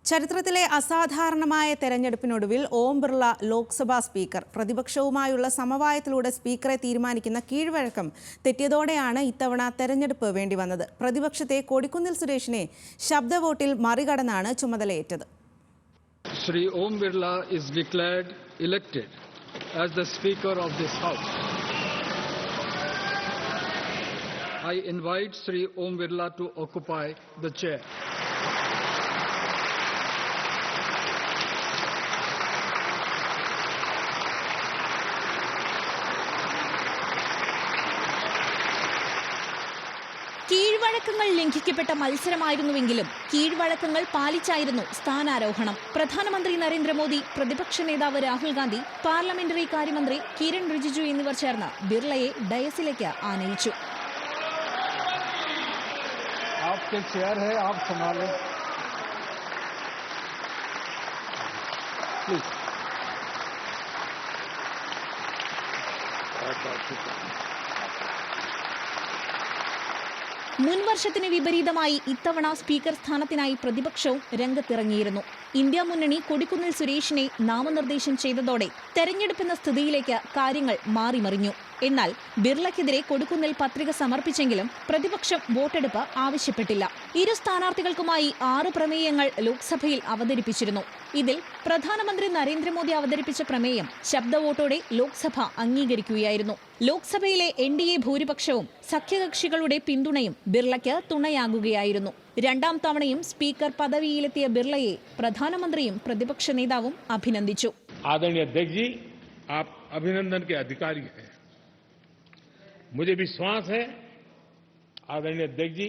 ചരിത്രത്തിലെ അസാധാരണമായ തെരഞ്ഞെടുപ്പിനൊടുവിൽ ഓം ബിർള ലോക്സഭാ സ്പീക്കർ പ്രതിപക്ഷവുമായുള്ള സമവായത്തിലൂടെ സ്പീക്കറെ തീരുമാനിക്കുന്ന കീഴ്വഴക്കം തെറ്റിയതോടെയാണ് ഇത്തവണ തെരഞ്ഞെടുപ്പ് വേണ്ടിവന്നത്. പ്രതിപക്ഷത്തെ കൊടിക്കുന്നിൽ സുരേഷിനെ ശബ്ദവോട്ടിൽ മറികടന്നാണ് ചുമതലയേറ്റത്. Shri Om Birla is declared elected as the Speaker of this House. I invite Shri Om Birla to occupy the chair. കീഴ്വഴക്കങ്ങൾ ലംഘിക്കപ്പെട്ട മത്സരമായിരുന്നുവെങ്കിലും കീഴ്വഴക്കങ്ങൾ പാലിച്ചായിരുന്നു സ്ഥാനാരോഹണം. പ്രധാനമന്ത്രി നരേന്ദ്രമോദി, പ്രതിപക്ഷ നേതാവ് രാഹുൽ ഗാന്ധി, പാർലമെന്ററി കാര്യമന്ത്രി കിരൺ റിജിജു എന്നിവർ ചേർന്ന് ബിർളയെ ഡയസിലേക്ക് ആനയിച്ചു. മുൻവർഷത്തിന് വിപരീതമായി ഇത്തവണ സ്പീക്കർ സ്ഥാനത്തിനായി പ്രതിപക്ഷവും രംഗത്തിറങ്ങിയിരുന്നു. ഇന്ത്യ മുന്നണി കൊടിക്കുന്നിൽ സുരേഷിനെ നാമനിർദ്ദേശം ചെയ്തതോടെ തെരഞ്ഞെടുപ്പെന്ന സ്ഥിതിയിലേക്ക് കാര്യങ്ങൾ മാറിമറിഞ്ഞു. എന്നാൽ ബിർളയ്ക്കെതിരെ കൊടിക്കുന്നിൽ പത്രിക സമർപ്പിച്ചെങ്കിലും പ്രതിപക്ഷം വോട്ടെടുപ്പ് ആവശ്യപ്പെട്ടില്ല. ഇരു സ്ഥാനാർത്ഥികൾക്കുമായി 6 പ്രമേയങ്ങൾ ലോക്സഭയിൽ അവതരിപ്പിച്ചിരുന്നു. ഇതിൽ പ്രധാനമന്ത്രി നരേന്ദ്രമോദി അവതരിപ്പിച്ച പ്രമേയം ശബ്ദവോട്ടോടെ ലോക്സഭ അംഗീകരിക്കുകയായിരുന്നു. ലോക്സഭയിലെ NDA ഭൂരിപക്ഷവും സഖ്യകക്ഷികളുടെ പിന്തുണയും ബിർളയ്ക്ക് തുണയാകുകയായിരുന്നു. രണ്ടാം തവണയും സ്പീക്കർ പദവിയിലെത്തിയ ബിർളയെ പ്രധാനമന്ത്രിയും പ്രതിപക്ഷ നേതാവും അഭിനന്ദിച്ചു. आदरणीय अध्यक्ष जी, आप अभिनंदन के अधिकारी हैं। मुझे विश्वास है आदरणीय अध्यक्ष जी,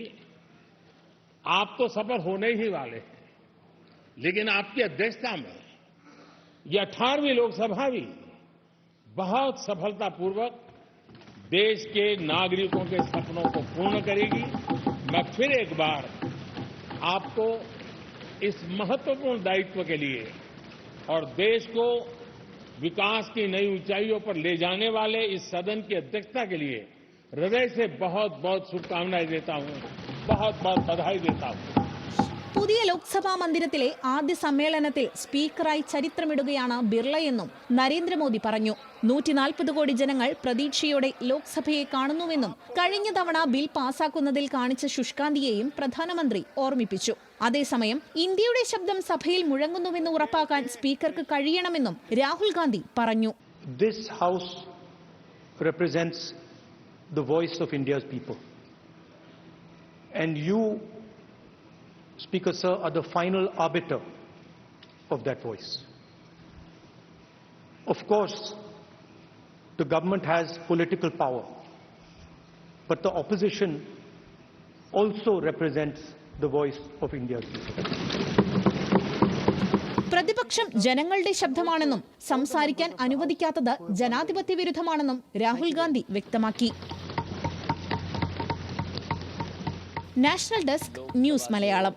आप तो सफल होने ही वाले हैं, लेकिन आपकी अध्यक्षता में यह 18वीं लोकसभा भी बहुत सफलतापूर्वक देश के नागरिकों के सपनों को पूर्ण करेगी। मैं फिर एक बार आपको इस महत्वपूर्ण दायित्व के लिए और देश को विकास की नई ऊंचाइयों पर ले जाने वाले इस सदन की अध्यक्षता के लिए हृदय से बहुत बहुत शुभकामनाएं देता हूं, बहुत बहुत बधाई देता हूं। പുതിയ ലോക്സഭാ മന്ദിരത്തിലെ ആദ്യ സമ്മേളനത്തിൽ സ്പീക്കറായി ചരിത്രമിടുകയാണ് ബിർളയെന്നും നരേന്ദ്രമോദി പറഞ്ഞു. 140 കോടി ജനങ്ങൾ പ്രതീക്ഷയോടെ ലോക്സഭയെ കാണുന്നുവെന്നും കഴിഞ്ഞ തവണ ബിൽ പാസാക്കുന്നതിൽ കാണിച്ച ശുഷ്കാന്തിയെയും പ്രധാനമന്ത്രി ഓർമ്മിപ്പിച്ചു. അതേസമയം ഇന്ത്യയുടെ ശബ്ദം സഭയിൽ മുഴങ്ങുന്നുവെന്ന് ഉറപ്പാക്കാൻ സ്പീക്കർക്ക് കഴിയണമെന്നും രാഹുൽ ഗാന്ധി പറഞ്ഞു. This house represents the voice of India's people, and you, Speaker Sir, are the final arbiter of that voice. Of course, the government has political power, but the opposition also represents the voice of India's people. പ്രതിപക്ഷം ജനങ്ങളുടെ ശബ്ദമാണെന്നും സംസാരിക്കാൻ അനുവദിക്കാത്തത് ജനാധിപത്യ വിരുദ്ധമാണെന്നും രാഹുൽ ഗാന്ധി വ്യക്തമാക്കി. National desk news Malayalam.